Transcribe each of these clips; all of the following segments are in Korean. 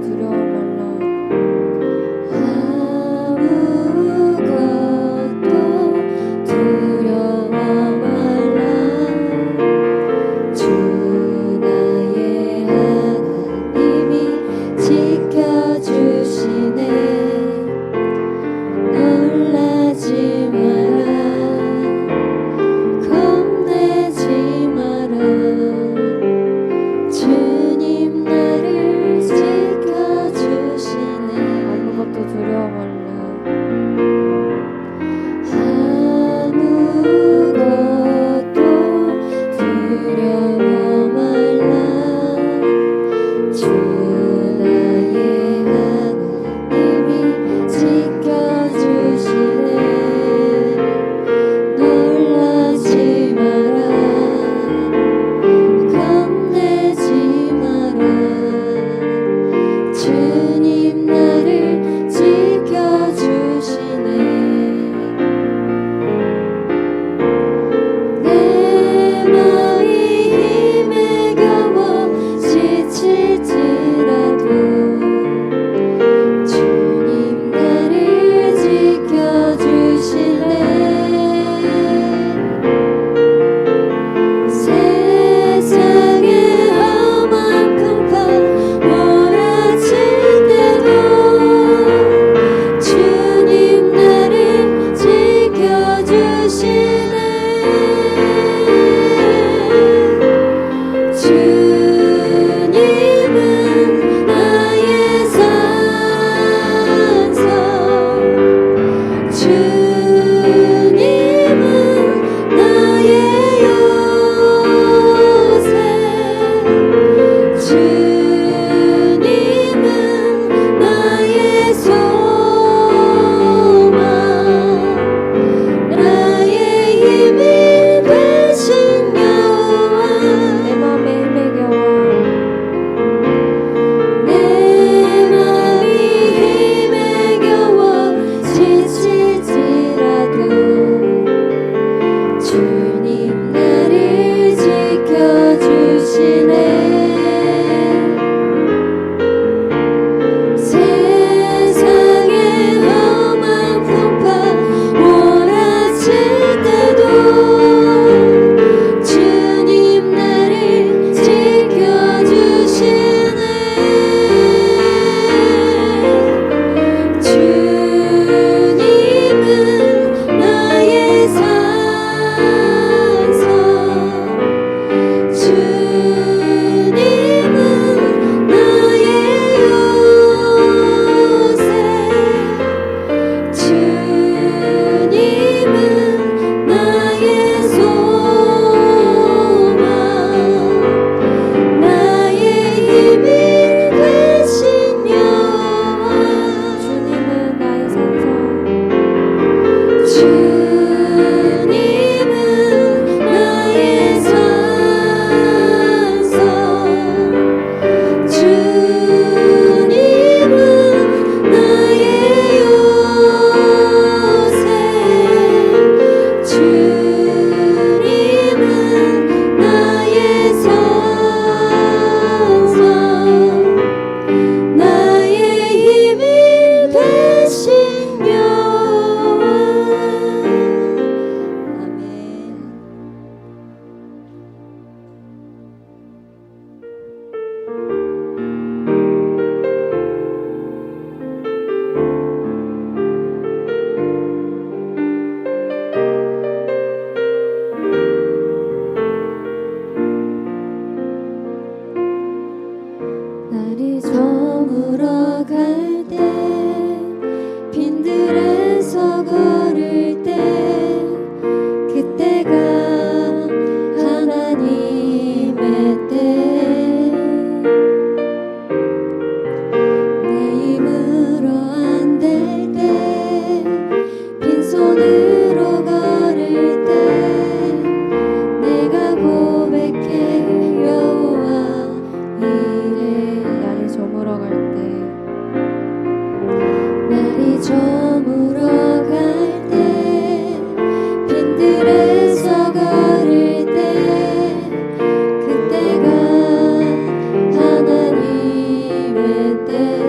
두려워 말라. 그때가 하나님의 때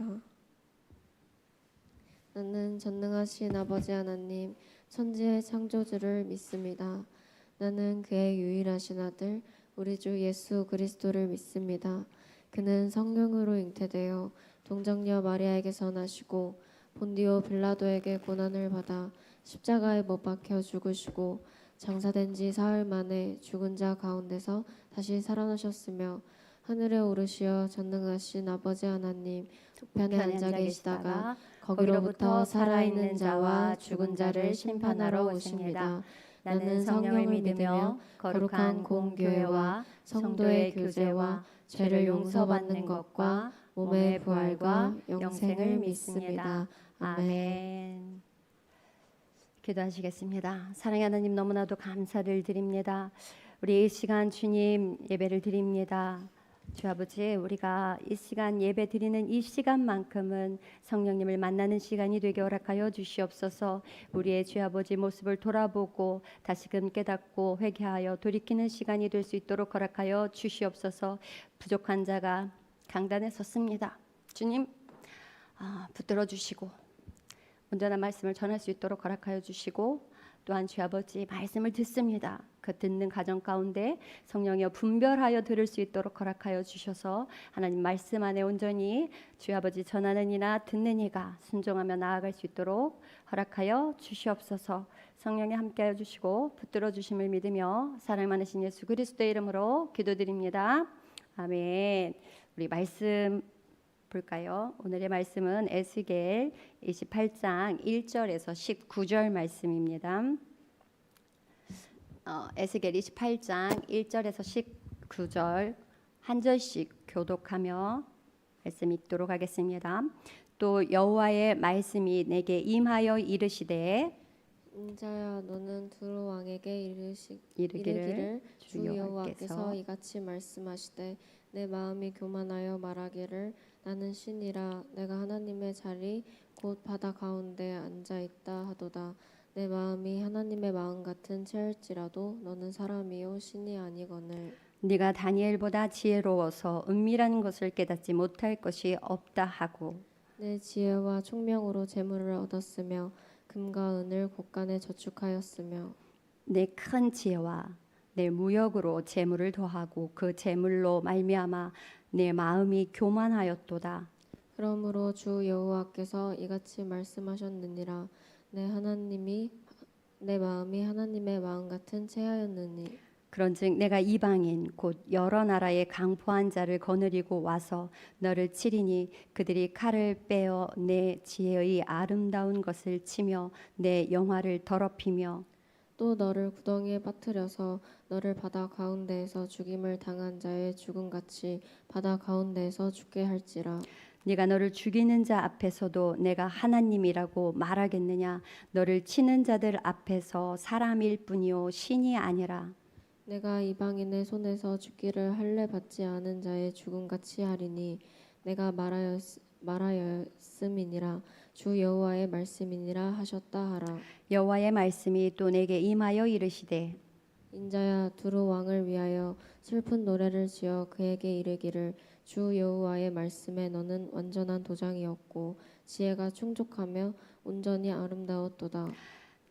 믿습니다. 나는 전능하신 아버지 하나님, 천지의 창조주를 믿습니다. 나는 그의 유일하신 아들, 우리 주 예수 그리스도를 믿습니다. 그는 성령으로 잉태되어 동정녀 마리아에게서 나시고 본디오 빌라도에게 고난을 받아 십자가에 못 박혀 죽으시고 장사된 지 사흘 만에 죽은 자 가운데서 다시 살아나셨으며 하늘에 오르시어 전능하신 아버지 하나님 우편에 앉아 계시다가 거기로부터 살아있는 자와 죽은 자를 심판하러 오십니다. 나는 성령을 믿으며 거룩한 공교회와 성도의 교제와 죄를 용서받는 것과 몸의 부활과 영생을 믿습니다. 아멘. 기도하시겠습니다. 사랑의 하나님, 너무나도 감사를 드립니다. 우리 이 시간 주님 예배를 드립니다. 주 아버지, 우리가 이 시간 예배 드리는 이 시간만큼은 성령님을 만나는 시간이 되게 허락하여 주시옵소서. 우리의 주 아버지 모습을 돌아보고 다시금 깨닫고 회개하여 돌이키는 시간이 될 수 있도록 허락하여 주시옵소서. 부족한 자가 강단에 섰습니다. 주님 붙들어 주시고 온전한 말씀을 전할 수 있도록 허락하여 주시고, 또한 주 아버지 말씀을 듣습니다. 그 듣는 가정 가운데 성령이여 분별하여 들을 수 있도록 허락하여 주셔서 하나님 말씀 안에 온전히 주 아버지 전하는 이나 듣는 이가 순종하며 나아갈 수 있도록 허락하여 주시옵소서. 성령이 함께하여 주시고 붙들어 주심을 믿으며 사랑 많으신 예수 그리스도의 이름으로 기도드립니다. 아멘. 우리 말씀 볼까요? 오늘의 말씀은 에스겔 28장 1절에서 19절 말씀입니다. 에스겔 28장 1절에서 19절 한 절씩 교독하며 말씀 읽도록 하겠습니다. 또 여호와의 말씀이 내게 임하여 이르시되, 인자야, 너는 두로 왕에게 이르기를 주 여호와께서 이같이 말씀하시되 내 마음이 교만하여 말하기를 나는 신이라 내가 하나님의 자리 곧 바다 가운데 앉아 있다 하도다. 내 마음이 하나님의 마음 같은 채일지라도 너는 사람이요 신이 아니거늘. 네가 다니엘보다 지혜로워서 은밀한 것을 깨닫지 못할 것이 없다 하고, 내 지혜와 총명으로 재물을 얻었으며 금과 은을 곳간에 저축하였으며 내 큰 지혜와 내 무역으로 재물을 더하고 그 재물로 말미암아 내 마음이 교만하였도다. 그러므로 주 여호와께서 이같이 말씀하셨느니라. 내 마음이 하나님의 마음 같은 채하였느니 그런즉 내가 이방인 곧 여러 나라의 강포한 자를 거느리고 와서 너를 치리니 그들이 칼을 빼어 내 지혜의 아름다운 것을 치며 내 영화를 더럽히며 또 너를 구덩이에 빠뜨려서 너를 바다 가운데에서 죽임을 당한 자의 죽음같이 바다 가운데에서 죽게 할지라. 네가 너를 죽이는 자 앞에서도 내가 하나님이라고 말하겠느냐? 너를 치는 자들 앞에서 사람일 뿐이요 신이 아니라. 내가 이방인의 손에서 죽기를 할례 받지 않은 자의 죽음같이 하리니 내가 말하였음이니라. 주 여호와의 말씀이니라 하셨다 하라. 여호와의 말씀이 또 내게 임하여 이르시되, 인자야, 두로 왕을 위하여 슬픈 노래를 지어 그에게 이르기를 주 여호와의 말씀에 너는 완전한 도장이었고 지혜가 충족하며 온전히 아름다웠도다.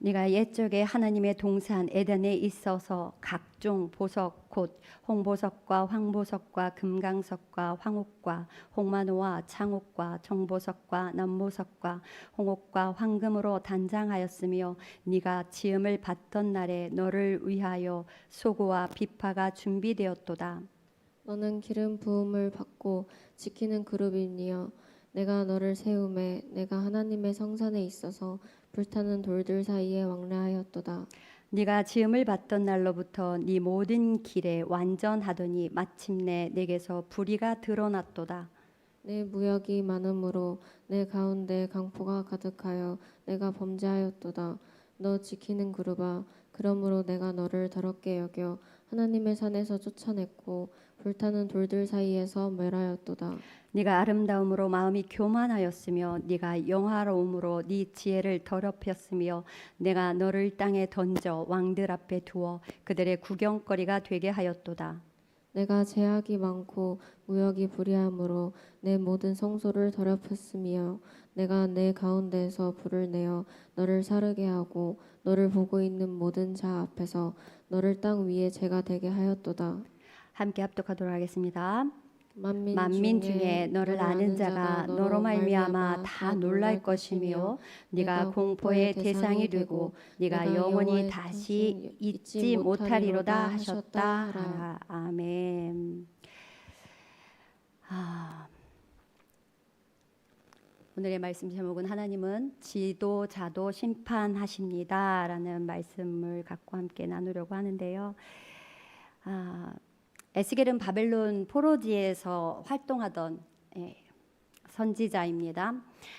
네가 옛적에 하나님의 동산 에덴에 있어서 각종 보석 곧 홍보석과 황보석과 금강석과 황옥과 홍마노와 창옥과 정보석과 남보석과 홍옥과 황금으로 단장하였으며 네가 지음을 받던 날에 너를 위하여 소고와 비파가 준비되었도다. 너는 기름 부음을 받고 지키는 그룹이니여 내가 너를 세우매 내가 하나님의 성산에 있어서 불타는 돌들 사이에 왕래하였도다. 네가 지음을 받던 날로부터 네 모든 길에 완전하더니 마침내 내게서 불의가 드러났도다. 내 무역이 많으므로 내 가운데 강포가 가득하여 내가 범죄하였도다. 너 지키는 그룹아, 그러므로 내가 너를 더럽게 여겨 하나님의 산에서 쫓아냈고 불타는 돌들 사이에서 멸하였도다. 네가 아름다움으로 마음이 교만하였으며 네가 영화로움으로 네 지혜를 더럽혔으며 내가 너를 땅에 던져 왕들 앞에 두어 그들의 구경거리가 되게 하였도다. 내가 제약이 많고 무역이 불의함으로 내 모든 성소를 더럽혔으며 내가 내 가운데에서 불을 내어 너를 사르게 하고 너를 보고 있는 모든 자 앞에서 너를 땅 위에 재가 되게 하였도다. 함께 합독하도록 하겠습니다. 만민 만민 중에 중에 너를 아는 자가 너로 말미암아 다 놀랄 것이며 네가 공포의 대상이 되고 네가 영원히 다시 잊지 못하리로다 하셨다 하라. 아멘. 오늘의 말씀 제목은 하나님은 지도자도 심판하십니다라는 말씀을 갖고 함께 나누려고 하는데요. 에스겔은 바벨론 포로지에서 활동하던 선지자입니다.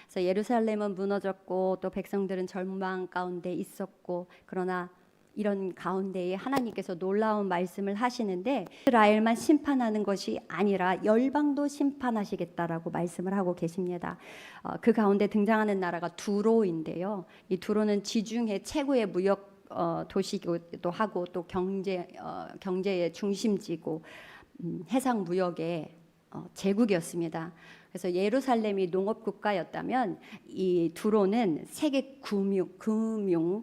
그래서 예루살렘은 무너졌고 또 백성들은 절망 가운데 있었고, 그러나 이런 가운데에 하나님께서 놀라운 말씀을 하시는데 이스라엘만 심판하는 것이 아니라 열방도 심판하시겠다라고 말씀을 하고 계십니다. 그 가운데 등장하는 나라가 두로인데요. 이 두로는 지중해 최고의 무역 도시기도 하고 또 경제의 중심지고 해상 무역의 제국이었습니다. 그래서 예루살렘이 농업 국가였다면 이 두로는 세계 금융의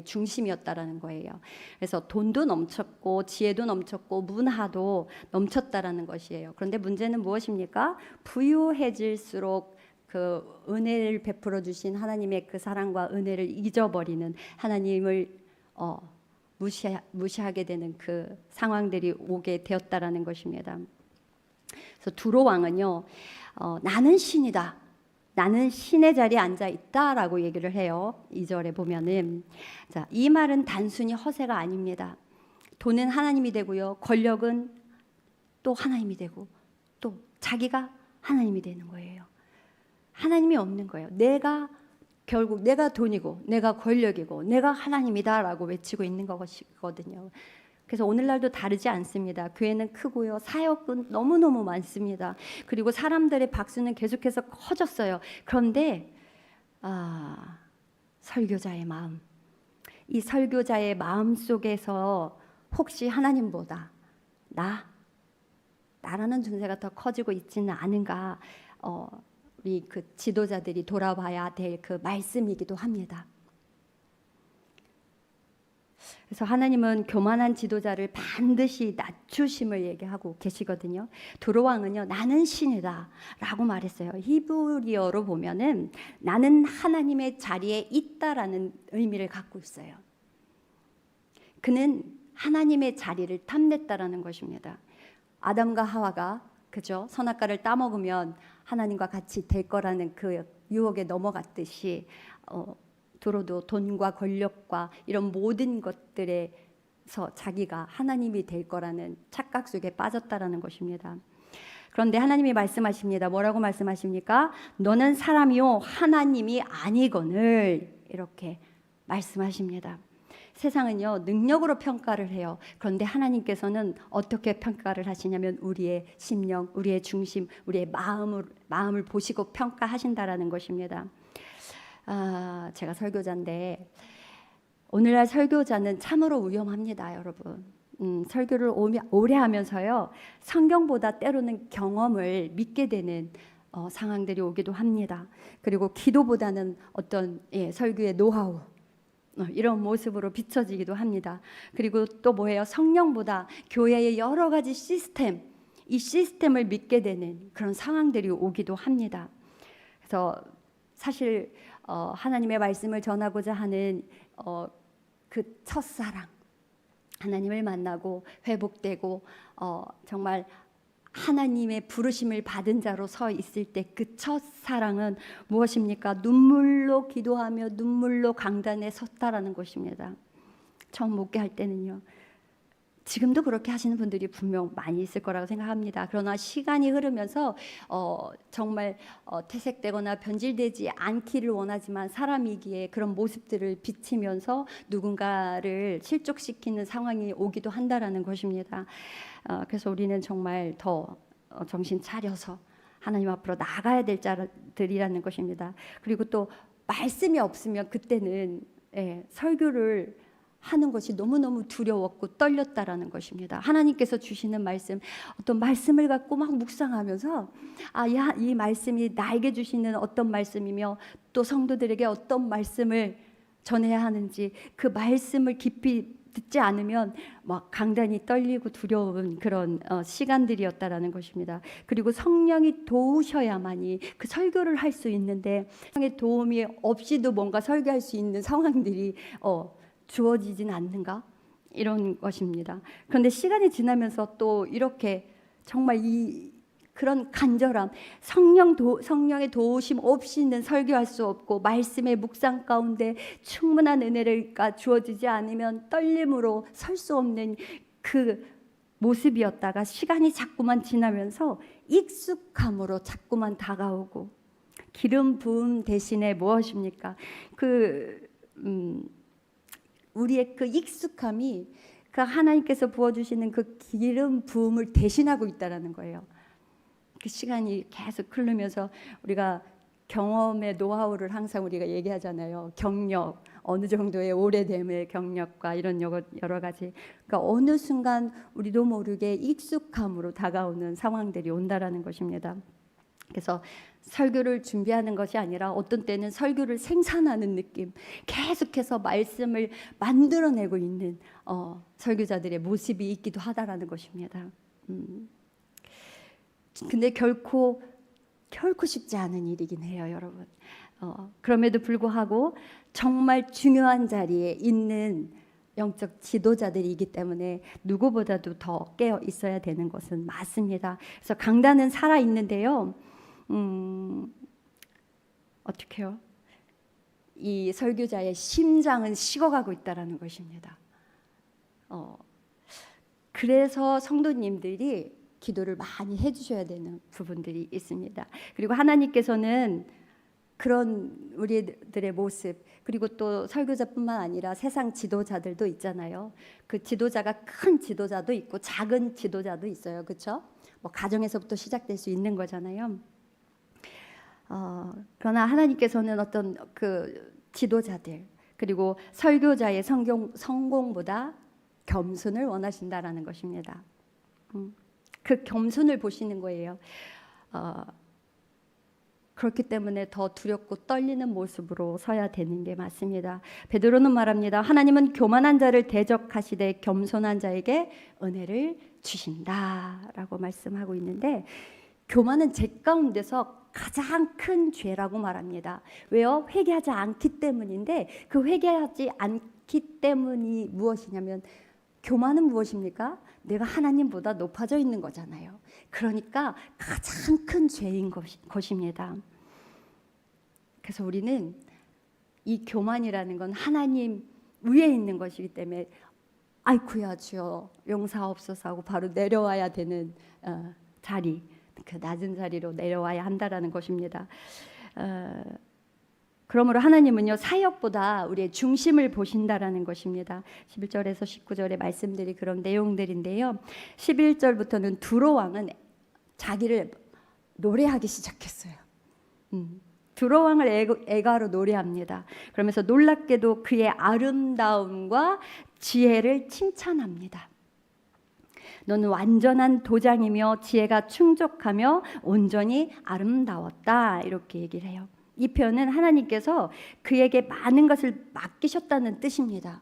중심이었다라는 거예요. 그래서 돈도 넘쳤고 지혜도 넘쳤고 문화도 넘쳤다라는 것이에요. 그런데 문제는 무엇입니까? 부유해질수록 그 은혜를 베풀어 주신 하나님의 그 사랑과 은혜를 잊어버리는, 하나님을 무시하게 되는 그 상황들이 오게 되었다라는 것입니다. 그래서 두로 왕은요, 나는 신이다, 나는 신의 자리에 앉아 있다라고 얘기를 해요. 2절에 보면은, 자, 이 말은 단순히 허세가 아닙니다. 돈은 하나님이 되고요, 권력은 또 하나님이 되고 또 자기가 하나님이 되는 거예요. 하나님이 없는 거예요. 결국 내가 돈이고 내가 권력이고 내가 하나님이다라고 외치고 있는 것이거든요. 그래서 오늘날도 다르지 않습니다. 교회는 크고요, 사역은 너무너무 많습니다. 그리고 사람들의 박수는 계속해서 커졌어요. 그런데 설교자의 마음, 이 설교자의 마음 속에서 혹시 하나님보다 나라는 존재가 더 커지고 있지는 않은가, 우리 그 지도자들이 돌아봐야 될 그 말씀이기도 합니다. 그래서 하나님은 교만한 지도자를 반드시 낮추심을 얘기하고 계시거든요. 두로 왕은요, 나는 신이다 라고 말했어요. 히브리어로 보면은 나는 하나님의 자리에 있다라는 의미를 갖고 있어요. 그는 하나님의 자리를 탐냈다라는 것입니다. 아담과 하와가 그죠? 선악과를 따먹으면 하나님과 같이 될 거라는 그 유혹에 넘어갔듯이 두로도 돈과 권력과 이런 모든 것들에서 자기가 하나님이 될 거라는 착각 속에 빠졌다라는 것입니다. 그런데 하나님이 말씀하십니다. 뭐라고 말씀하십니까? 너는 사람이요 하나님이 아니거늘, 이렇게 말씀하십니다. 세상은요, 능력으로 평가를 해요. 그런데 하나님께서는 어떻게 평가를 하시냐면 우리의 심령, 우리의 중심, 우리의 마음을 보시고 평가하신다라는 것입니다. 제가 설교자인데 오늘날 설교자는 참으로 위험합니다, 여러분. 설교를 오래 하면서요, 성경보다 때로는 경험을 믿게 되는 상황들이 오기도 합니다. 그리고 기도보다는 어떤 설교의 노하우, 이런 모습으로 비춰지기도 합니다. 그리고 또 뭐예요? 성령보다 교회의 여러 가지 이 시스템을 믿게 되는 그런 상황들이 오기도 합니다. 그래서 사실 하나님의 말씀을 전하고자 하는 그 첫사랑, 하나님을 만나고 회복되고 정말 하나님의 부르심을 받은 자로 서 있을 때 그 첫사랑은 무엇입니까? 눈물로 기도하며 눈물로 강단에 섰다라는 것입니다. 처음 목회 할 때는요. 지금도 그렇게 하시는 분들이 분명 많이 있을 거라고 생각합니다. 그러나 시간이 흐르면서 정말 퇴색되거나 변질되지 않기를 원하지만 사람이기에 그런 모습들을 비치면서 누군가를 실족시키는 상황이 오기도 한다라는 것입니다. 그래서 우리는 정말 더 정신 차려서 하나님 앞으로 나가야 될 자들이라는 것입니다. 그리고 또 말씀이 없으면 그때는 설교를 하는 것이 너무너무 두려웠고 떨렸다라는 것입니다. 하나님께서 주시는 말씀, 어떤 말씀을 갖고 막 묵상하면서 이 말씀이 나에게 주시는 어떤 말씀이며 또 성도들에게 어떤 말씀을 전해야 하는지 그 말씀을 깊이 듣지 않으면 막 강단이 떨리고 두려운 그런 시간들이었다라는 것입니다. 그리고 성령이 도우셔야만이 그 설교를 할 수 있는데 성령의 도움이 없이도 뭔가 설교할 수 있는 상황들이 주어지진 않는가? 이런 것입니다. 그런데 시간이 지나면서 또 이렇게 정말 그런 간절함, 성령의 도우심 없이는 설교할 수 없고 말씀의 묵상 가운데 충분한 은혜가 주어지지 않으면 떨림으로 설 수 없는 그 모습이었다가 시간이 자꾸만 지나면서 익숙함으로 자꾸만 다가오고, 기름 부음 대신에 무엇입니까? 우리의 그 익숙함이 그 하나님께서 부어주시는 그 기름 부음을 대신하고 있다라는 거예요. 그 시간이 계속 흐르면서 우리가 경험의 노하우를 항상 우리가 얘기하잖아요. 경력, 어느 정도의 오래됨의 경력과 이런 여러 가지. 그러니까 어느 순간 우리도 모르게 익숙함으로 다가오는 상황들이 온다라는 것입니다. 그래서 설교를 준비하는 것이 아니라 어떤 때는 설교를 생산하는 느낌, 계속해서 말씀을 만들어내고 있는 설교자들의 모습이 있기도 하다라는 것입니다. 근데 결코 쉽지 않은 일이긴 해요, 여러분. 그럼에도 불구하고 정말 중요한 자리에 있는 영적 지도자들이기 때문에 누구보다도 더 깨어 있어야 되는 것은 맞습니다. 그래서 강단은 살아 있는데요. 어떻게요? 이 설교자의 심장은 식어가고 있다라는 것입니다. 그래서 성도님들이 기도를 많이 해주셔야 되는 부분들이 있습니다. 그리고 하나님께서는 그런 우리들의 모습, 그리고 또 설교자뿐만 아니라 세상 지도자들도 있잖아요. 그 지도자가 큰 지도자도 있고 작은 지도자도 있어요. 그렇죠? 뭐 가정에서부터 시작될 수 있는 거잖아요. 그러나 하나님께서는 어떤 그 지도자들, 그리고 설교자의 성공보다 겸손을 원하신다라는 것입니다. 그 겸손을 보시는 거예요. 그렇기 때문에 더 두렵고 떨리는 모습으로 서야 되는 게 맞습니다. 베드로는 말합니다. 하나님은 교만한 자를 대적하시되 겸손한 자에게 은혜를 주신다라고 말씀하고 있는데, 교만은 제 가운데서 가장 큰 죄라고 말합니다. 왜요? 회개하지 않기 때문인데, 그 회개하지 않기 때문이 무엇이냐면, 교만은 무엇입니까? 내가 하나님보다 높아져 있는 거잖아요. 그러니까 가장 큰 죄인 것입니다. 그래서 우리는 이 교만이라는 건 하나님 위에 있는 것이기 때문에 아이쿠야 주여 용서하옵소서 하고 바로 내려와야 되는 자리, 그 낮은 자리로 내려와야 한다라는 것입니다. 그러므로 하나님은요, 사역보다 우리의 중심을 보신다라는 것입니다. 11절에서 19절의 말씀들이 그런 내용들인데요. 11절부터는 두로 왕은 자기를 노래하기 시작했어요. 두로 왕을 애가로 노래합니다. 그러면서 놀랍게도 그의 아름다움과 지혜를 칭찬합니다. 너는 완전한 도장이며 지혜가 충족하며 온전히 아름다웠다, 이렇게 얘기를 해요. 이 표현은 하나님께서 그에게 많은 것을 맡기셨다는 뜻입니다.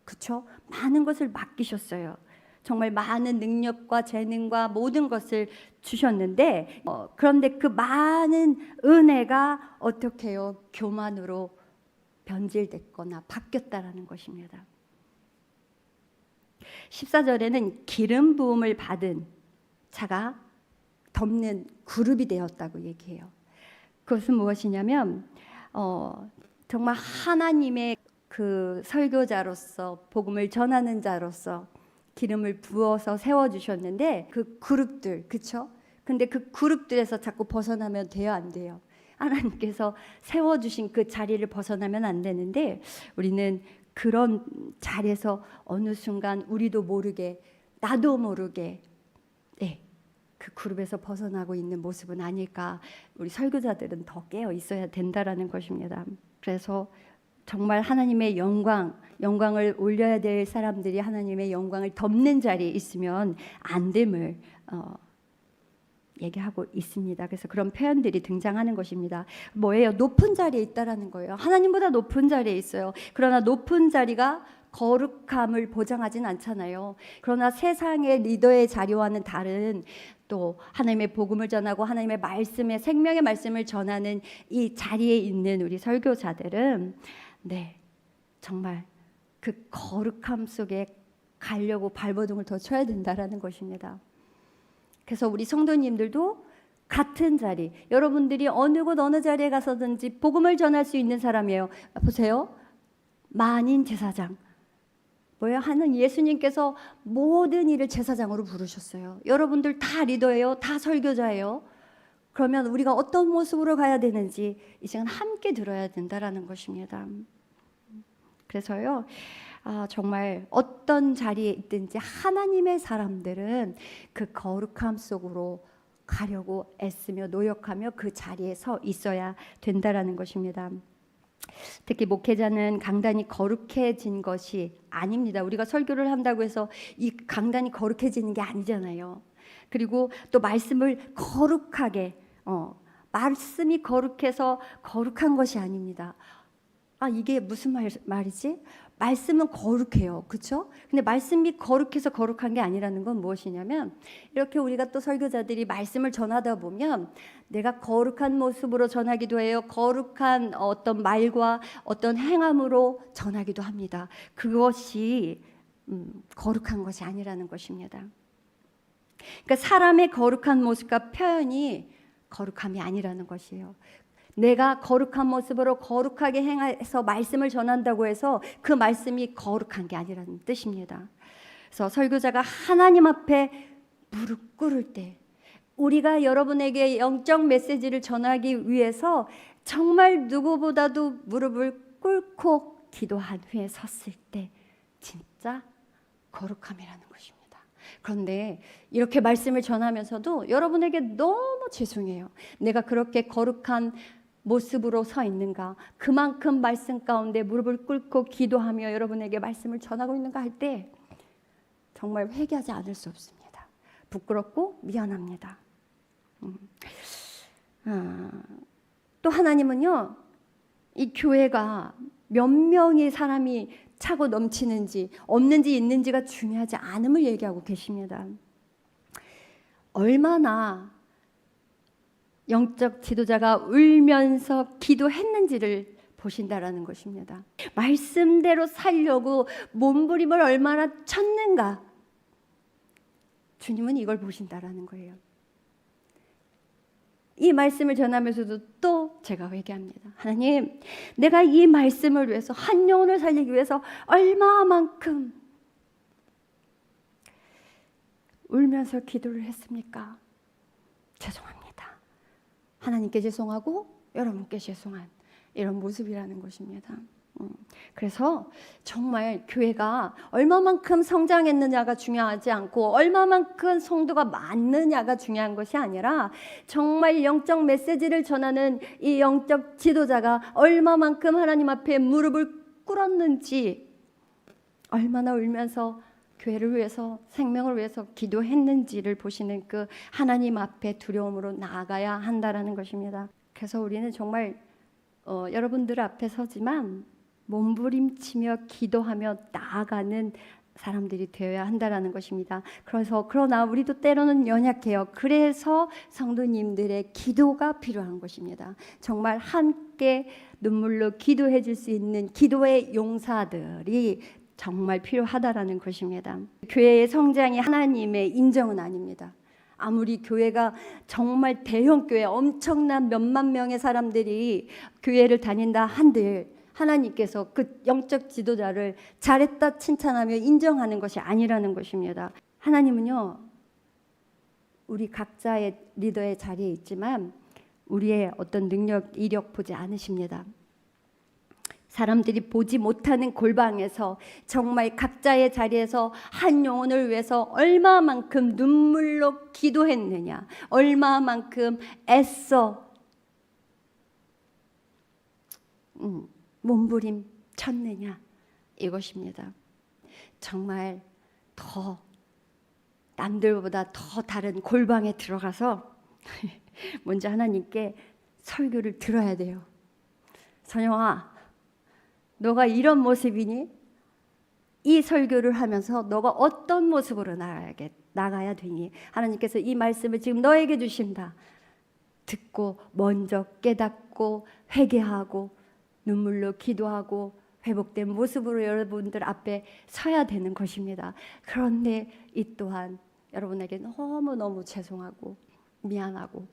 그렇죠? 많은 것을 맡기셨어요. 정말 많은 능력과 재능과 모든 것을 주셨는데, 그런데 그 많은 은혜가 어떻게 해요? 교만으로 변질됐거나 바뀌었다라는 것입니다. 14절에는 기름 부음을 받은 자가 덮는 그룹이 되었다고 얘기해요. 그것은 무엇이냐면 정말 하나님의 그 설교자로서 복음을 전하는 자로서 기름을 부어서 세워주셨는데, 그 그룹들, 그렇죠? 근데 그 그룹들에서 자꾸 벗어나면 돼요, 안 돼요? 하나님께서 세워주신 그 자리를 벗어나면 안 되는데, 우리는 그런 자리에서 어느 순간 우리도 모르게, 나도 모르게 그 그룹에서 벗어나고 있는 모습은 아닐까. 우리 설교자들은 더 깨어 있어야 된다라는 것입니다. 그래서 정말 하나님의 영광을 올려야 될 사람들이 하나님의 영광을 덮는 자리에 있으면 안 됨을 얘기하고 있습니다. 그래서 그런 표현들이 등장하는 것입니다. 뭐예요? 높은 자리에 있다라는 거예요. 하나님보다 높은 자리에 있어요. 그러나 높은 자리가 거룩함을 보장하진 않잖아요. 그러나 세상의 리더의 자리와는 다른 또 하나님의 복음을 전하고 하나님의 말씀에 생명의 말씀을 전하는 이 자리에 있는 우리 설교자들은 정말 그 거룩함 속에 가려고 발버둥을 더 쳐야 된다라는 것입니다. 그래서 우리 성도님들도 같은 자리, 여러분들이 어느 곳 어느 자리에 가서든지 복음을 전할 수 있는 사람이에요. 보세요. 만인 제사장. 뭐예요? 하는 예수님께서 모든 일을 제사장으로 부르셨어요. 여러분들 다 리더예요. 다 설교자예요. 그러면 우리가 어떤 모습으로 가야 되는지 이 시간 함께 들어야 된다라는 것입니다. 그래서요. 정말 어떤 자리에 있든지 하나님의 사람들은 그 거룩함 속으로 가려고 애쓰며 노력하며 그 자리에 서 있어야 된다라는 것입니다. 특히 목회자는 강단이 거룩해진 것이 아닙니다. 우리가 설교를 한다고 해서 이 강단이 거룩해지는 게 아니잖아요. 그리고 또 말씀을 거룩하게 말씀이 거룩해서 거룩한 것이 아닙니다. 이게 무슨 말이지? 말씀은 거룩해요. 그렇죠? 근데 말씀이 거룩해서 거룩한 게 아니라는 건 무엇이냐면 이렇게 우리가 또 설교자들이 말씀을 전하다 보면 내가 거룩한 모습으로 전하기도 해요. 거룩한 어떤 말과 어떤 행함으로 전하기도 합니다. 그것이 거룩한 것이 아니라는 것입니다. 그러니까 사람의 거룩한 모습과 표현이 거룩함이 아니라는 것이에요. 내가 거룩한 모습으로 거룩하게 행해서 말씀을 전한다고 해서 그 말씀이 거룩한 게 아니라는 뜻입니다. 그래서 설교자가 하나님 앞에 무릎 꿇을 때 우리가 여러분에게 영적 메시지를 전하기 위해서 정말 누구보다도 무릎을 꿇고 기도한 후에 섰을 때 진짜 거룩함이라는 것입니다. 그런데 이렇게 말씀을 전하면서도 여러분에게 너무 죄송해요. 내가 그렇게 거룩한 모습으로 서 있는가, 그만큼 말씀 가운데 무릎을 꿇고 기도하며 여러분에게 말씀을 전하고 있는가 할 때 정말 회개하지 않을 수 없습니다. 부끄럽고 미안합니다. 또 하나님은요, 이 교회가 몇 명의 사람이 차고 넘치는지 없는지 있는지가 중요하지 않음을 얘기하고 계십니다. 얼마나 영적 지도자가 울면서 기도했는지를 보신다라는 것입니다. 말씀대로 살려고 몸부림을 얼마나 쳤는가, 주님은 이걸 보신다라는 거예요. 이 말씀을 전하면서도 또 제가 회개합니다. 하나님, 내가 이 말씀을 위해서 한 영혼을 살리기 위해서 얼마만큼 울면서 기도를 했습니까? 죄송합니다. 하나님께 죄송하고 여러분께 죄송한 이런 모습이라는 것입니다. 그래서 정말 교회가 얼마만큼 성장했느냐가 중요하지 않고 얼마만큼 성도가 많느냐가 중요한 것이 아니라 정말 영적 메시지를 전하는 이 영적 지도자가 얼마만큼 하나님 앞에 무릎을 꿇었는지, 얼마나 울면서 교회를 위해서 생명을 위해서 기도했는지를 보시는 그 하나님 앞에 두려움으로 나아가야 한다라는 것입니다. 그래서 우리는 정말 여러분들 앞에 서지만 몸부림치며 기도하며 나아가는 사람들이 되어야 한다라는 것입니다. 그러나 우리도 때로는 연약해요. 그래서 성도님들의 기도가 필요한 것입니다. 정말 함께 눈물로 기도해 줄 수 있는 기도의 용사들이 정말 필요하다라는 것입니다. 교회의 성장이 하나님의 인정은 아닙니다. 아무리 교회가 정말 대형 교회, 엄청난 몇만 명의 사람들이 교회를 다닌다 한들 하나님께서 그 영적 지도자를 잘했다 칭찬하며 인정하는 것이 아니라는 것입니다. 하나님은요, 우리 각자의 리더의 자리에 있지만 우리의 어떤 능력, 이력 보지 않으십니다. 사람들이 보지 못하는 골방에서 정말 각자의 자리에서 한 영혼을 위해서 얼마만큼 눈물로 기도했느냐, 얼마만큼 애써 몸부림 쳤느냐 이것입니다. 정말 더 남들보다 더 다른 골방에 들어가서 먼저 하나님께 설교를 들어야 돼요. 선영아, 너가 이런 모습이니? 이 설교를 하면서 너가 어떤 모습으로 나가야 되니? 하나님께서 이 말씀을 지금 너에게 주신다. 듣고 먼저 깨닫고 회개하고 눈물로 기도하고 회복된 모습으로 여러분들 앞에 서야 되는 것입니다. 그런데 이 또한 여러분에게 너무너무 죄송하고 미안하고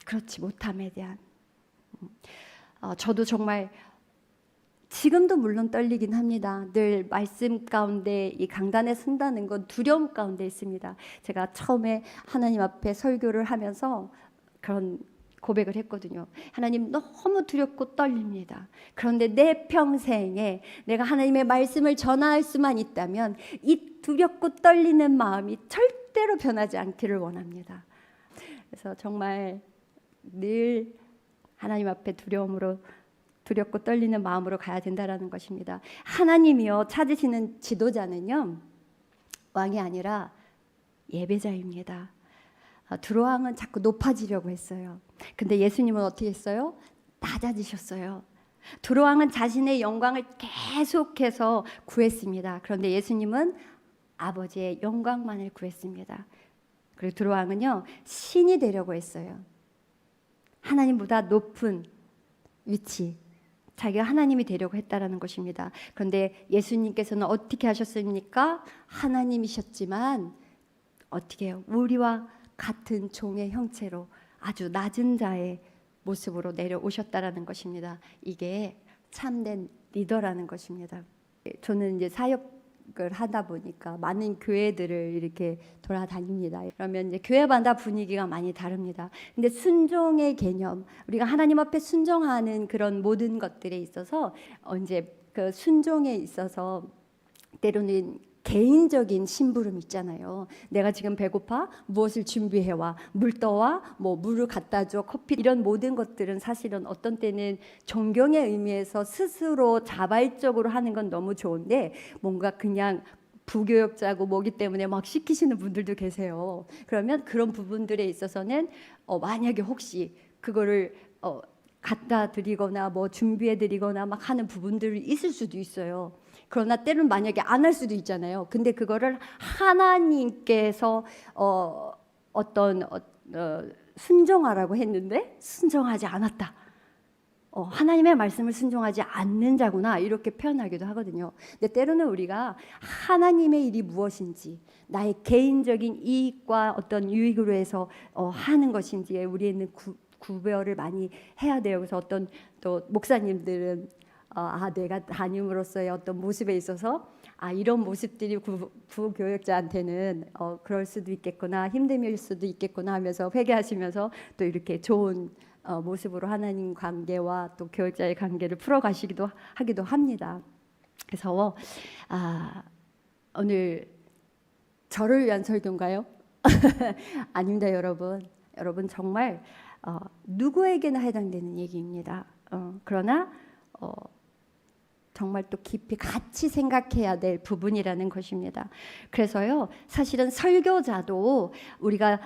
그렇지 못함에 대한 저도 정말 지금도 물론 떨리긴 합니다. 늘 말씀 가운데 이 강단에 선다는 건 두려움 가운데 있습니다. 제가 처음에 하나님 앞에 설교를 하면서 그런 고백을 했거든요. 하나님, 너무 두렵고 떨립니다. 그런데 내 평생에 내가 하나님의 말씀을 전할 수만 있다면 이 두렵고 떨리는 마음이 절대로 변하지 않기를 원합니다. 그래서 정말 늘 하나님 앞에 두렵고 떨리는 마음으로 가야 된다라는 것입니다. 하나님이요 찾으시는 지도자는요 왕이 아니라 예배자입니다. 두로왕은 자꾸 높아지려고 했어요. 근데 예수님은 어떻게 했어요? 낮아지셨어요. 두로왕은 자신의 영광을 계속해서 구했습니다. 그런데 예수님은 아버지의 영광만을 구했습니다. 그리고 두로왕은요 신이 되려고 했어요. 하나님보다 높은 위치, 자기가 하나님이 되려고 했다라는 것입니다. 그런데 예수님께서는 어떻게 하셨습니까? 하나님이셨지만 어떻게 해요? 우리와 같은 종의 형체로 아주 낮은 자의 모습으로 내려오셨다라는 것입니다. 이게 참된 리더라는 것입니다. 저는 이제 사역을 하다 보니까 많은 교회들을 이렇게 돌아다닙니다. 그러면 이제 교회마다 분위기가 많이 다릅니다. 근데 순종의 개념, 우리가 하나님 앞에 순종하는 그런 모든 것들에 있어서 이제 그 순종에 있어서 때로는 개인적인 심부름 있잖아요. 내가 지금 배고파 무엇을 준비해와, 물 떠와, 뭐 물을 갖다 줘, 커피, 이런 모든 것들은 사실은 어떤 때는 존경의 의미에서 스스로 자발적으로 하는 건 너무 좋은데 뭔가 그냥 부교역자고 뭐기 때문에 막 시키시는 분들도 계세요. 그러면 그런 부분들에 있어서는 만약에 혹시 그거를 갖다 드리거나 뭐 준비해 드리거나 막 하는 부분들이 있을 수도 있어요. 그러나 때는 만약에 안 할 수도 있잖아요. 근데 그거를 하나님께서 순종하라고 했는데 순종하지 않았다. 하나님의 말씀을 순종하지 않는 자구나 이렇게 표현하기도 하거든요. 근데 때로는 우리가 하나님의 일이 무엇인지 나의 개인적인 이익과 어떤 유익으로 해서 하는 것인지에 우리는 구별을 많이 해야 돼요. 그래서 어떤 또 목사님들은 내가 담임으로서의 어떤 모습에 있어서 이런 모습들이 부교역자한테는 그럴 수도 있겠구나, 힘듦일 수도 있겠구나 하면서 회개하시면서 또 이렇게 좋은 모습으로 하나님 관계와 또 교역자의 관계를 풀어가시기도 하기도 합니다. 그래서 오늘 저를 위한 설교인가요? 아닙니다, 여러분. 여러분 정말 누구에게나 해당되는 얘기입니다. 그러나 정말 또 깊이 같이 생각해야 될 부분이라는 것입니다. 그래서요, 사실은 설교자도 우리가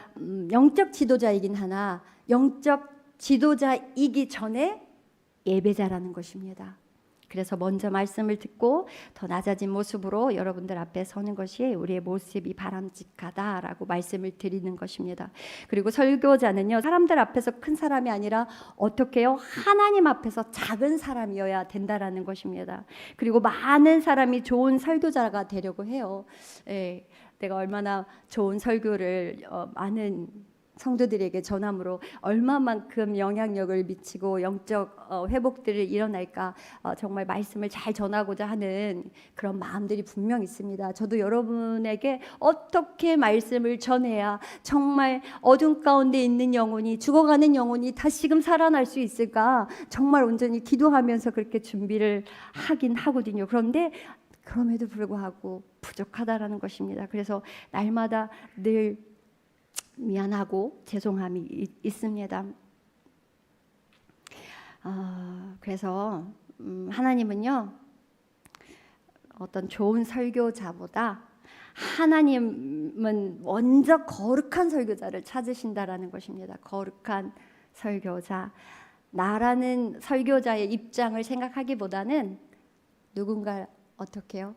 영적 지도자이긴 하나 영적 지도자이기 전에 예배자라는 것입니다. 그래서 먼저 말씀을 듣고 더 낮아진 모습으로 여러분들 앞에 서는 것이 우리의 모습이 바람직하다라고 말씀을 드리는 것입니다. 그리고 설교자는요, 사람들 앞에서 큰 사람이 아니라 어떻게 해요? 하나님 앞에서 작은 사람이어야 된다라는 것입니다. 그리고 많은 사람이 좋은 설교자가 되려고 해요. 내가 얼마나 좋은 설교를 많은 성도들에게 전함으로 얼마만큼 영향력을 미치고 영적 회복들을 일어날까, 정말 말씀을 잘 전하고자 하는 그런 마음들이 분명 있습니다. 저도 여러분에게 어떻게 말씀을 전해야 정말 어둠 가운데 있는 영혼이, 죽어가는 영혼이 다시금 살아날 수 있을까 정말 온전히 기도하면서 그렇게 준비를 하긴 하거든요. 그런데 그럼에도 불구하고 부족하다라는 것입니다. 그래서 날마다 늘 미안하고 죄송함이 있습니다. 그래서 하나님은요 어떤 좋은 설교자보다 하나님은 먼저 거룩한 설교자를 찾으신다라는 것입니다. 거룩한 설교자. 나라는 설교자의 입장을 생각하기보다는 누군가 어떻게 해요?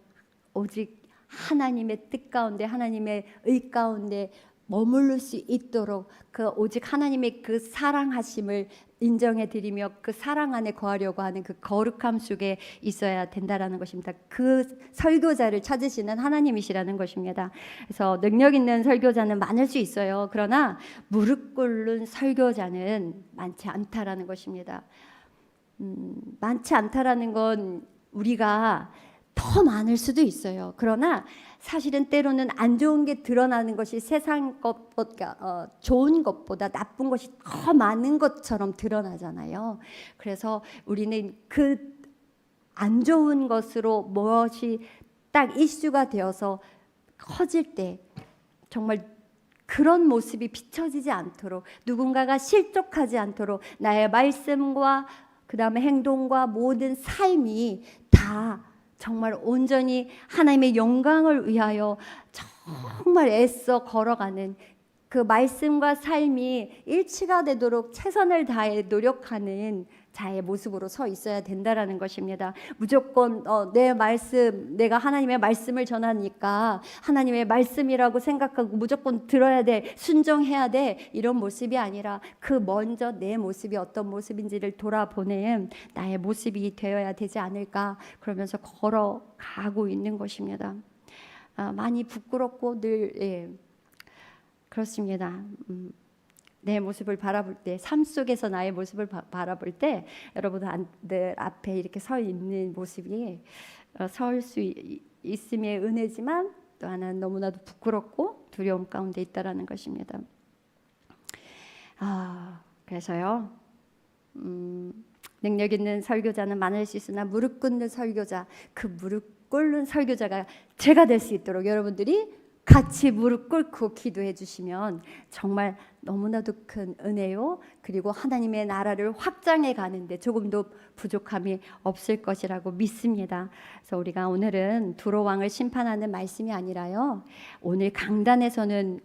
오직 하나님의 뜻 가운데 하나님의 의 가운데 머무를 수 있도록 그 오직 하나님의 그 사랑하심을 인정해 드리며 그 사랑 안에 거하려고 하는 그 거룩함 속에 있어야 된다라는 것입니다. 그 설교자를 찾으시는 하나님이시라는 것입니다. 그래서 능력 있는 설교자는 많을 수 있어요. 그러나 무릎 꿇는 설교자는 많지 않다라는 것입니다. 많지 않다라는 건 우리가 더 많을 수도 있어요. 그러나 사실은 때로는 안 좋은 게 드러나는 것이 세상 것보다 좋은 것보다 나쁜 것이 더 많은 것처럼 드러나잖아요. 그래서 우리는 그 안 좋은 것으로 무엇이 딱 이슈가 되어서 커질 때 정말 그런 모습이 비춰지지 않도록 누군가가 실족하지 않도록 나의 말씀과 그 다음에 행동과 모든 삶이 다 정말 온전히 하나님의 영광을 위하여 정말 애써 걸어가는 그 말씀과 삶이 일치가 되도록 최선을 다해 노력하는 자의 모습으로 서 있어야 된다라는 것입니다. 무조건 내 말씀, 내가 하나님의 말씀을 전하니까 하나님의 말씀이라고 생각하고 무조건 들어야 돼, 순종해야 돼 이런 모습이 아니라 그 먼저 내 모습이 어떤 모습인지를 돌아보는 나의 모습이 되어야 되지 않을까 그러면서 걸어가고 있는 것입니다. 많이 부끄럽고 늘 그렇습니다. 내 모습을 바라볼 때, 삶 속에서 나의 모습을 바라볼 때 여러분들 앞에 이렇게 서 있는 모습이 설 수 있음의 은혜지만 또 하나는 너무나도 부끄럽고 두려움 가운데 있다라는 것입니다. 그래서요 능력 있는 설교자는 많을 수 있으나 무릎 꿇는 설교자, 그 무릎 꿇는 설교자가 제가 될 수 있도록 여러분들이 같이 무릎 꿇고 기도해 주시면 정말 너무나도 큰 은혜요. 그리고 하나님의 나라를 확장해 가는데 조금도 부족함이 없을 것이라고 믿습니다. 그래서 우리가 오늘은 두로 왕을 심판하는 말씀이 아니라요. 오늘 강단에서는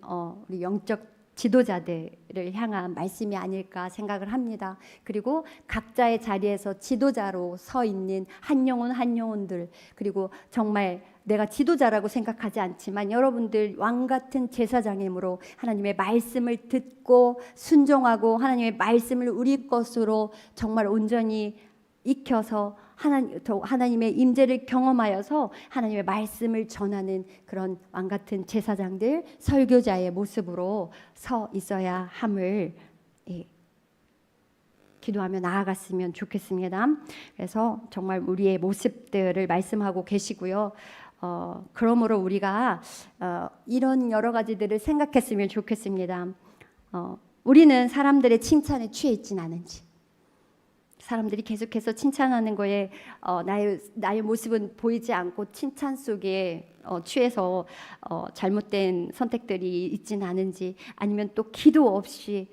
우리 영적 지도자들을 향한 말씀이 아닐까 생각을 합니다. 그리고 각자의 자리에서 지도자로 서 있는 한 영혼들 그리고 정말 내가 지도자라고 생각하지 않지만 여러분들 왕 같은 제사장이므로 하나님의 말씀을 듣고 순종하고 하나님의 말씀을 우리 것으로 정말 온전히 익혀서 하나님의 임재를 경험하여서 하나님의 말씀을 전하는 그런 왕 같은 제사장들, 설교자의 모습으로 서 있어야 함을 기도하며 나아갔으면 좋겠습니다. 그래서 정말 우리의 모습들을 말씀하고 계시고요. 그러므로 우리가 이런 여러 가지들을 생각했으면 좋겠습니다. 우리는 사람들의 칭찬에 취해 있진 않은지, 사람들이 계속해서 칭찬하는 거에 나의 모습은 보이지 않고 칭찬 속에 취해서 잘못된 선택들이 있지는 않은지, 아니면 또 기도 없이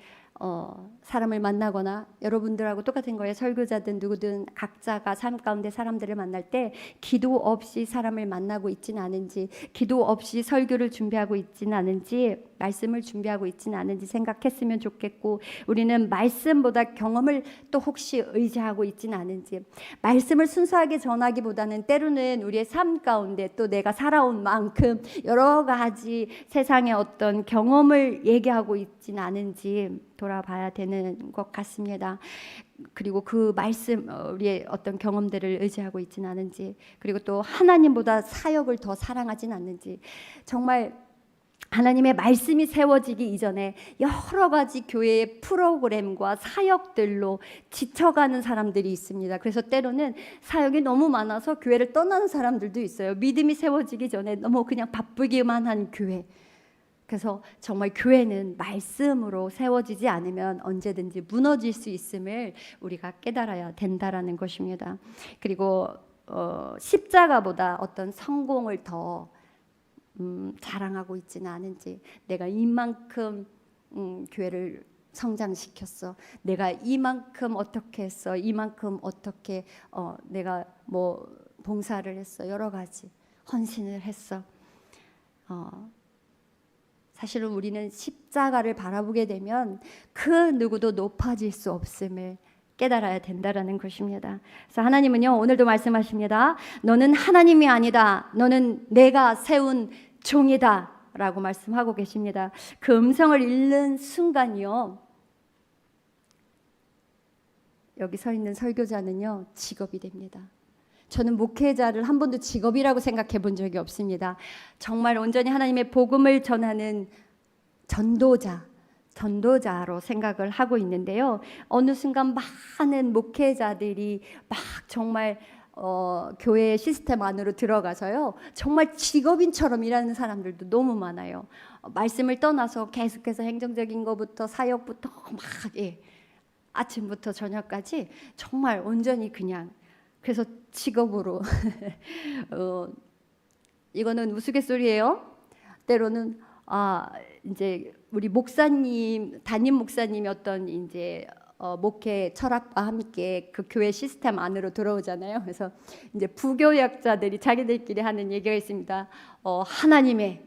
사람을 만나거나 여러분들하고 똑같은 거예요. 설교자든 누구든 각자가 삶 가운데 사람들을 만날 때 기도 없이 사람을 만나고 있지는 않은지, 기도 없이 설교를 준비하고 있지는 않은지, 말씀을 준비하고 있지는 않은지 생각했으면 좋겠고, 우리는 말씀보다 경험을 또 혹시 의지하고 있지는 않은지, 말씀을 순수하게 전하기보다는 때로는 우리의 삶 가운데 또 내가 살아온 만큼 여러 가지 세상의 어떤 경험을 얘기하고 있지는 않은지 돌아봐야 되는 것 같습니다. 그리고 그 말씀, 우리의 어떤 경험들을 의지하고 있지는 않은지, 그리고 또 하나님보다 사역을 더 사랑하진 않는지, 정말 하나님의 말씀이 세워지기 이전에 여러 가지 교회의 프로그램과 사역들로 지쳐가는 사람들이 있습니다. 그래서 때로는 사역이 너무 많아서 교회를 떠나는 사람들도 있어요. 믿음이 세워지기 전에 너무 그냥 바쁘기만 한 교회. 그래서 정말 교회는 말씀으로 세워지지 않으면 언제든지 무너질 수 있음을 우리가 깨달아야 된다라는 것입니다. 그리고 십자가보다 어떤 성공을 더 자랑하고 있지는 않은지, 내가 이만큼 교회를 성장시켰어. 내가 이만큼 어떻게 했어. 이만큼 어떻게 내가 뭐 봉사를 했어. 여러 가지 헌신을 했어. 사실은 우리는 십자가를 바라보게 되면 그 누구도 높아질 수 없음을 깨달아야 된다라는 것입니다. 그래서 하나님은요, 오늘도 말씀하십니다. 너는 하나님이 아니다. 너는 내가 세운 종이다 라고 말씀하고 계십니다. 그 음성을 잃는 순간이요, 여기 서 있는 설교자는요, 직업이 됩니다. 저는 목회자를 한 번도 직업이라고 생각해 본 적이 없습니다. 정말 온전히 하나님의 복음을 전하는 전도자로 생각을 하고 있는데요. 어느 순간 많은 목회자들이 막 정말 교회 시스템 안으로 들어가서요, 정말 직업인처럼 일하는 사람들도 너무 많아요. 말씀을 떠나서 계속해서 행정적인 것부터 사역부터 막 아침부터 저녁까지 정말 온전히 그냥, 그래서 직업으로 이거는 우스갯소리예요. 때로는 이제 우리 목사님, 담임 목사님이 어떤 이제 목회 철학과 함께 그 교회 시스템 안으로 들어오잖아요. 그래서 이제 부교역자들이 자기들끼리 하는 얘기가 있습니다. 하나님의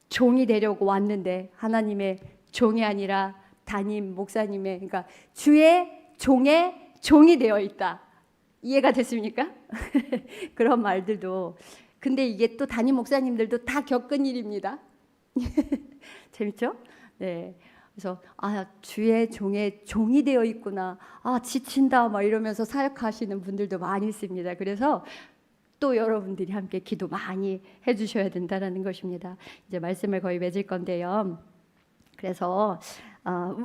종이 되려고 왔는데 하나님의 종이 아니라 담임 목사님의, 그러니까 주의 종의 종이 되어 있다. 이해가 됐습니까? 그런 말들도, 근데 이게 또 담임 목사님들도 다 겪은 일입니다. 재밌죠? 네. 그래서 주의 종의 종이 되어 있구나. 지친다 막 이러면서 사역하시는 분들도 많이 있습니다. 그래서 또 여러분들이 함께 기도 많이 해주셔야 된다는 것입니다. 이제 말씀을 거의 맺을 건데요. 그래서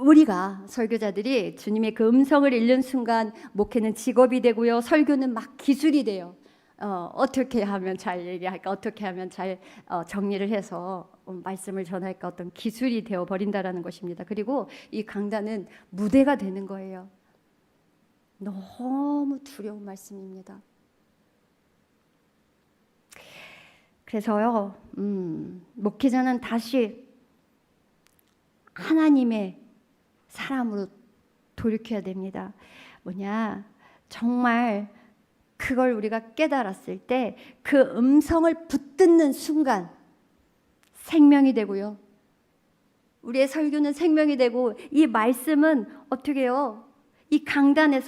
우리가 설교자들이 주님의 그 음성을 잃는 순간 목회는 직업이 되고요, 설교는 막 기술이 돼요. 어떻게 하면 잘 얘기할까, 어떻게 하면 잘 정리를 해서 말씀을 전할까, 어떤 기술이 되어 버린다라는 것입니다. 그리고 이 강단은 무대가 되는 거예요. 너무 두려운 말씀입니다. 그래서요, 목회자는 다시 하나님의 사람으로 돌이켜야 됩니다. 뭐냐, 정말 그걸 우리가 깨달았을 때 그 음성을 붙듣는 순간 생명이 되고요, 우리의 설교는 생명이 되고, 이 말씀은 어떻게 해요? 이 강단은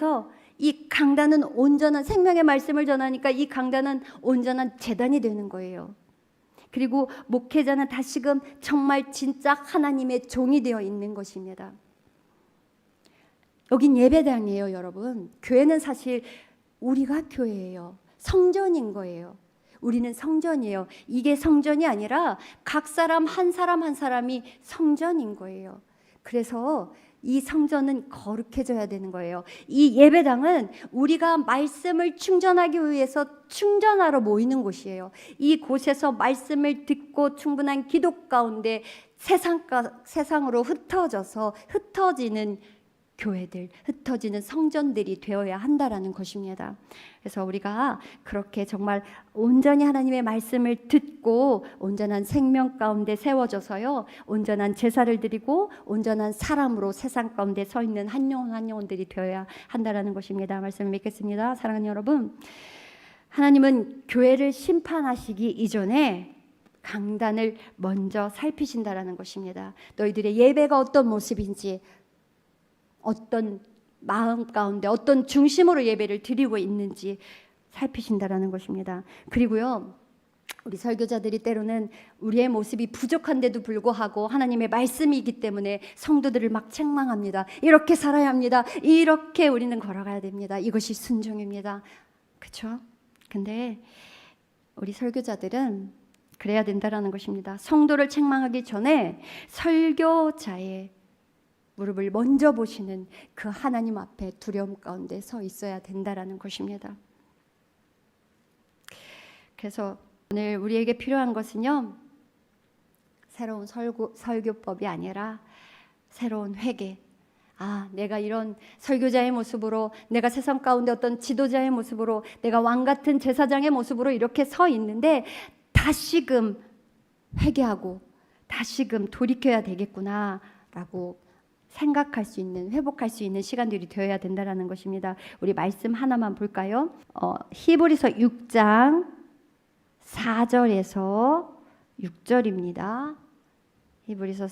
온전한 생명의 말씀을 전하니까 이 강단은 온전한 제단이 되는 거예요. 그리고 목회자는 다시금 정말 진짜 하나님의 종이 되어 있는 것입니다. 여긴 예배당이에요, 여러분. 교회는 사실 우리가 교회예요. 성전인 거예요. 우리는 성전이에요. 이게 성전이 아니라 각 사람 한 사람이 성전인 거예요. 그래서 이 성전은 거룩해져야 되는 거예요. 이 예배당은 우리가 말씀을 충전하기 위해서 충전하러 모이는 곳이에요. 이 곳에서 말씀을 듣고 충분한 기도 가운데 세상으로 흩어지는 교회들, 흩어지는 성전들이 되어야 한다라는 것입니다. 그래서 우리가 그렇게 정말 온전히 하나님의 말씀을 듣고 온전한 생명 가운데 세워져서요, 온전한 제사를 드리고 온전한 사람으로 세상 가운데 서 있는 한 영혼 한 영혼들이 되어야 한다라는 것입니다. 말씀을 믿겠습니다. 사랑하는 여러분, 하나님은 교회를 심판하시기 이전에 강단을 먼저 살피신다라는 것입니다. 너희들의 예배가 어떤 모습인지, 어떤 마음 가운데 어떤 중심으로 예배를 드리고 있는지 살피신다라는 것입니다. 그리고요, 우리 설교자들이 때로는 우리의 모습이 부족한데도 불구하고 하나님의 말씀이기 때문에 성도들을 막 책망합니다. 이렇게 살아야 합니다. 이렇게 우리는 걸어가야 됩니다. 이것이 순종입니다. 그렇죠? 근데 우리 설교자들은 그래야 된다라는 것입니다. 성도를 책망하기 전에 설교자의 무릎을 먼저 보시는 그 하나님 앞에 두려움 가운데 서 있어야 된다라는 것입니다. 그래서 오늘 우리에게 필요한 것은요, 새로운 설교법이 아니라 새로운 회개. 내가 이런 설교자의 모습으로, 내가 세상 가운데 어떤 지도자의 모습으로, 내가 왕 같은 제사장의 모습으로 이렇게 서 있는데 다시금 회개하고 다시금 돌이켜야 되겠구나라고 생각할 수 있는, 회복할 수 있는 시간들이 되어야 된다라는 것입니다. 우리 말씀 하나만 볼까요? 히브리서 6장 4절에서 6절입니다. 히브리서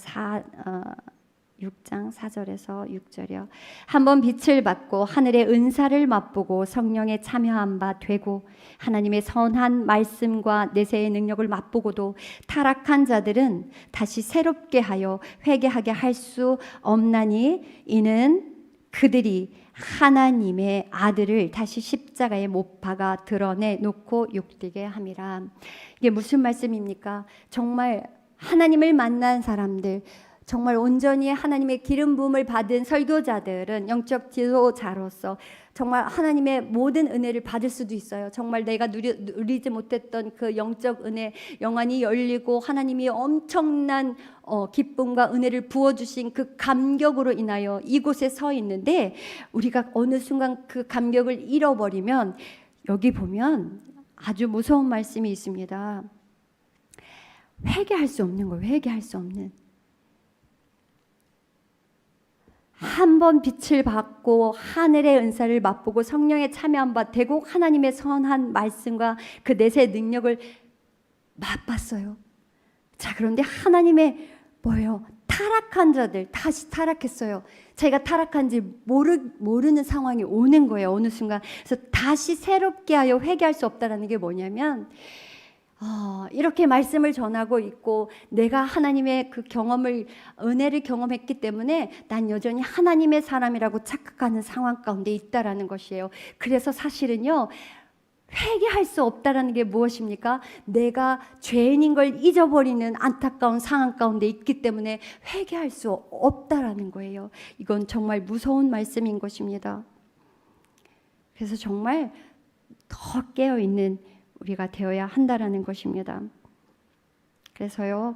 6장 4절에서 6절이요. 한번 빛을 받고 하늘의 은사를 맛보고 성령에 참여한 바 되고 하나님의 선한 말씀과 내세의 능력을 맛보고도 타락한 자들은 다시 새롭게 하여 회개하게 할 수 없나니 이는 그들이 하나님의 아들을 다시 십자가에 못 박아 드러내 놓고 욕되게 함이라. 이게 무슨 말씀입니까? 정말 하나님을 만난 사람들, 정말 온전히 하나님의 기름 부음을 받은 설교자들은 영적 지도자로서 정말 하나님의 모든 은혜를 받을 수도 있어요. 정말 내가 누리지 못했던 그 영적 은혜, 영안이 열리고 하나님이 엄청난 기쁨과 은혜를 부어주신 그 감격으로 인하여 이곳에 서 있는데, 우리가 어느 순간 그 감격을 잃어버리면 여기 보면 아주 무서운 말씀이 있습니다. 회개할 수 없는 거예요. 회개할 수 없는. 한 번 빛을 받고 하늘의 은사를 맛보고 성령에 참여한 바 되고 하나님의 선한 말씀과 그 내세의 능력을 맛봤어요. 자, 그런데 하나님의 뭐예요? 타락한 자들 다시 타락했어요. 자기가 타락한지 모르는 상황이 오는 거예요. 어느 순간. 그래서 다시 새롭게 하여 회개할 수 없다는 게 뭐냐면, 이렇게 말씀을 전하고 있고 내가 하나님의 그 은혜를 경험했기 때문에 난 여전히 하나님의 사람이라고 착각하는 상황 가운데 있다라는 것이에요. 그래서 사실은요, 회개할 수 없다라는 게 무엇입니까? 내가 죄인인 걸 잊어버리는 안타까운 상황 가운데 있기 때문에 회개할 수 없다라는 거예요. 이건 정말 무서운 말씀인 것입니다. 그래서 정말 더 깨어있는 우리가 되어야 한다라는 것입니다. 그래서요,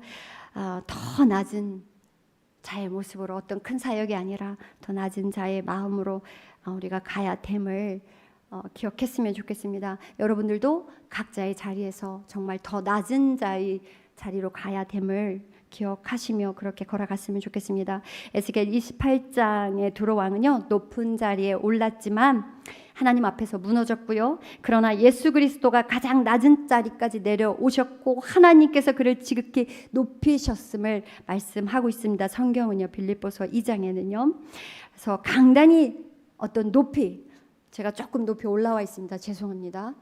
더 낮은 자의 모습으로, 어떤 큰 사역이 아니라 더 낮은 자의 마음으로 우리가 가야 됨을 기억했으면 좋겠습니다. 여러분들도 각자의 자리에서 정말 더 낮은 자의 자리로 가야 됨을 기억하시며 그렇게 걸어갔으면 좋겠습니다. 에스겔 28장의 두로왕은요, 높은 자리에 올랐지만 하나님 앞에서 무너졌고요. 그러나 예수 그리스도가 가장 낮은 자리까지 내려오셨고 하나님께서 그를 지극히 높이셨음을 말씀하고 있습니다. 성경은요, 빌립보서 2장에는요. 그래서 강단이 어떤 높이, 제가 조금 높이 올라와 있습니다. 죄송합니다.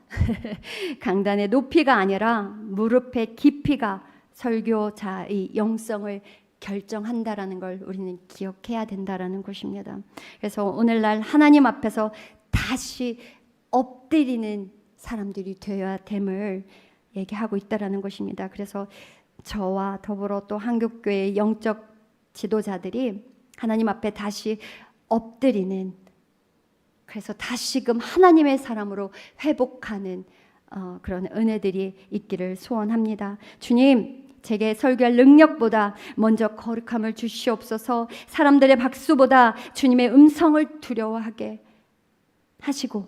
강단의 높이가 아니라 무릎의 깊이가 설교자의 영성을 결정한다라는 걸 우리는 기억해야 된다라는 것입니다. 그래서 오늘날 하나님 앞에서 다시 엎드리는 사람들이 되어야 됨을 얘기하고 있다라는 것입니다. 그래서 저와 더불어 또 한국교회의 영적 지도자들이 하나님 앞에 다시 엎드리는, 그래서 다시금 하나님의 사람으로 회복하는 그런 은혜들이 있기를 소원합니다. 주님, 제게 설교할 능력보다 먼저 거룩함을 주시옵소서. 사람들의 박수보다 주님의 음성을 두려워하게 하시고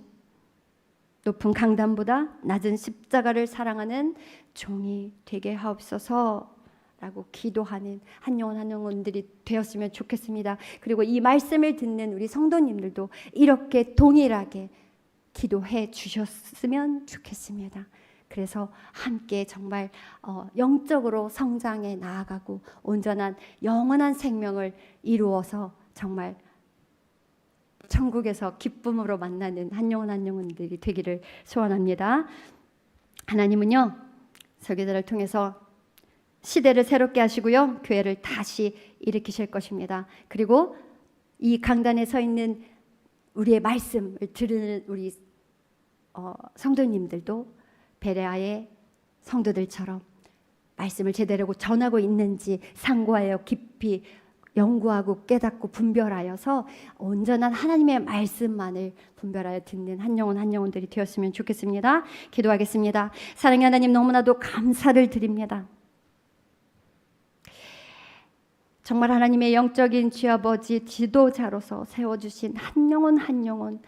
높은 강단보다 낮은 십자가를 사랑하는 종이 되게 하옵소서 라고 기도하는 한 영혼 한 영혼들이 되었으면 좋겠습니다. 그리고 이 말씀을 듣는 우리 성도님들도 이렇게 동일하게 기도해 주셨으면 좋겠습니다. 그래서 함께 정말 영적으로 성장해 나아가고 온전한 영원한 생명을 이루어서 정말 천국에서 기쁨으로 만나는 한 영혼 한 영혼들이 되기를 소원합니다. 하나님은요, 설교자를 통해서 시대를 새롭게 하시고요, 교회를 다시 일으키실 것입니다. 그리고 이 강단에 서 있는 우리의 말씀을 들으는 우리 성도님들도 베레아의 성도들처럼 말씀을 제대로 전하고 있는지 상고하여 깊이 연구하고 깨닫고 분별하여서 온전한 하나님의 말씀만을 분별하여 듣는 한 영혼 한 영혼들이 되었으면 좋겠습니다. 기도하겠습니다. 사랑의 하나님, 너무나도 감사를 드립니다. 정말 하나님의 영적인 쥐아버지 지도자로서 세워주신 한 영혼 한 영혼,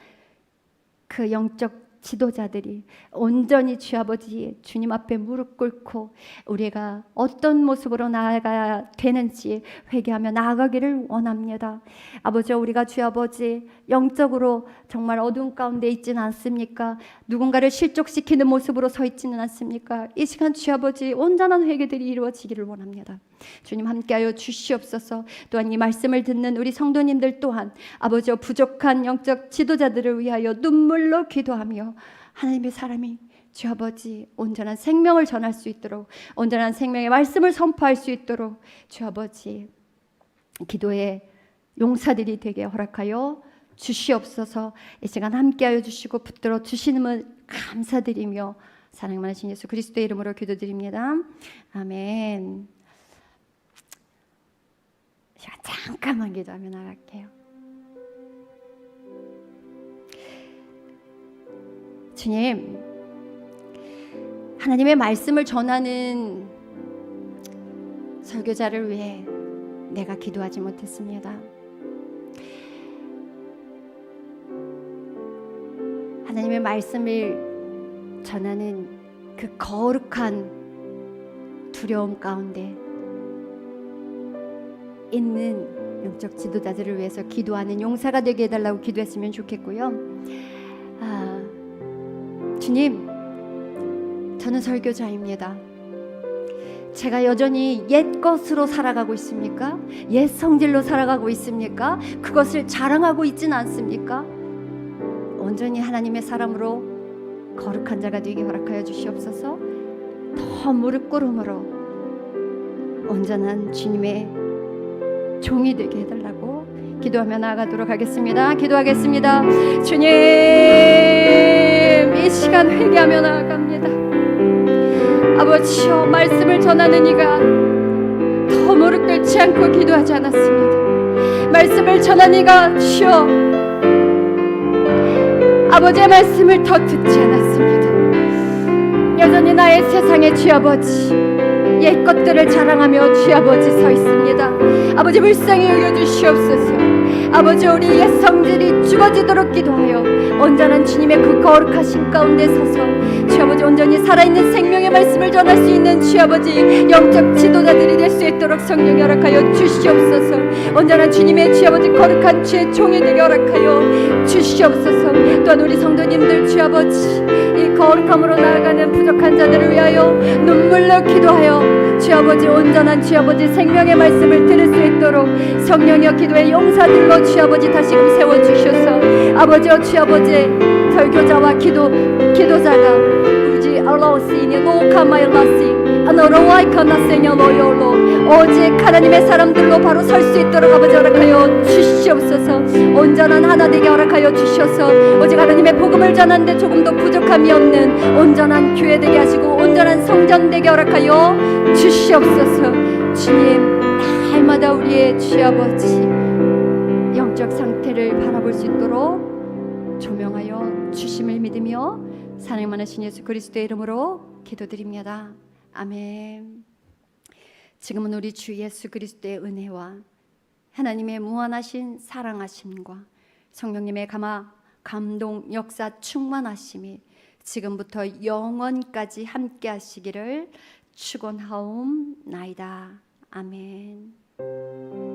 그 영적 지도자들이 온전히 주 아버지 주님 앞에 무릎 꿇고 우리가 어떤 모습으로 나아가야 되는지 회개하며 나아가기를 원합니다. 아버지, 우리가 주 아버지 영적으로 정말 어두운 가운데 있지는 않습니까? 누군가를 실족시키는 모습으로 서 있지는 않습니까? 이 시간 주 아버지 온전한 회개들이 이루어지기를 원합니다. 주님 함께하여 주시옵소서. 또한 이 말씀을 듣는 우리 성도님들 또한 아버지 부족한 영적 지도자들을 위하여 눈물로 기도하며 하나님의 사람이 주 아버지 온전한 생명을 전할 수 있도록, 온전한 생명의 말씀을 선포할 수 있도록 주 아버지 기도의 용사들이 되게 허락하여 주시옵소서. 이 시간 함께하여 주시고 붙들어 주시는 감사드리며 사랑 많으신 예수 그리스도의 이름으로 기도드립니다. 아멘. 제가 잠깐만 기도하며 나갈게요. 주님, 하나님의 말씀을 전하는 설교자를 위해 내가 기도하지 못했습니다. 하나님의 말씀을 전하는 그 거룩한 두려움 가운데 있는 영적 지도자들을 위해서 기도하는 용사가 되게 해달라고 기도했으면 좋겠고요. 주님, 저는 설교자입니다. 제가 여전히 옛 것으로 살아가고 있습니까? 옛 성질로 살아가고 있습니까? 그것을 자랑하고 있지는 않습니까? 온전히 하나님의 사람으로 거룩한 자가 되게 허락하여 주시옵소서. 더 무릎 꿇음으로 온전한 주님의 종이 되게 해달라고 기도하며 나아가도록 하겠습니다. 기도하겠습니다. 주님, 이 시간 회개하며 나아갑니다. 아버지여, 말씀을 전하는 이가 더 무릎 꿇지 않고 기도하지 않았습니다. 말씀을 전하는 이가 주여 아버지의 말씀을 더 듣지 않았습니다. 여전히 나의 세상의 주아버지 옛 것들을 자랑하며 주아버지 서 있습니다. 아버지 불쌍히 여겨주시옵소서. 아버지, 우리 옛 성질이 죽어지도록 기도하여 온전한 주님의 그 거룩하신 가운데 서서 주아버지 온전히 살아있는 생명의 말씀을 전할 수 있는 주아버지 영적 지도자들이 될 수 있도록 성령 허락하여 주시옵소서. 온전한 주님의 주아버지 거룩한 주의 종이 되게 허락하여 주시옵소서. 또한 우리 성도님들 주아버지 이 거룩함으로 나아가는 부족한 자들을 위하여 눈물로 기도하여 주아버지 온전한 주아버지 생명의 말씀을 들을 수 있도록 성령여 기도의 용사들로 주아버지 다시금 세워주셔서 아버지여 주아버지 설교자와 기도자가 우지 알라오시니 로카마일라시 아노로와이카나세냐 로요로 오직 하나님의 사람들로 바로 설 수 있도록 아버지 허락하여 주시옵소서. 온전한 하나 되게 허락하여 주셔서 오직 하나님의 복음을 전하는데 조금도 부족함이 없는 온전한 교회 되게 하시고 온전한 성전 되게 허락하여 주시옵소서. 주님, 날마다 우리의 주아버지 영적 상태를 바라볼 수 있도록 조명하여 주심을 믿으며 사랑 많으신 예수 그리스도의 이름으로 기도드립니다. 아멘. 지금은 우리 주 예수 그리스도의 은혜와 하나님의 무한하신 사랑하심과 성령님의 감동 역사 충만하심이 지금부터 영원까지 함께 하시기를 축원하옵나이다. 아멘.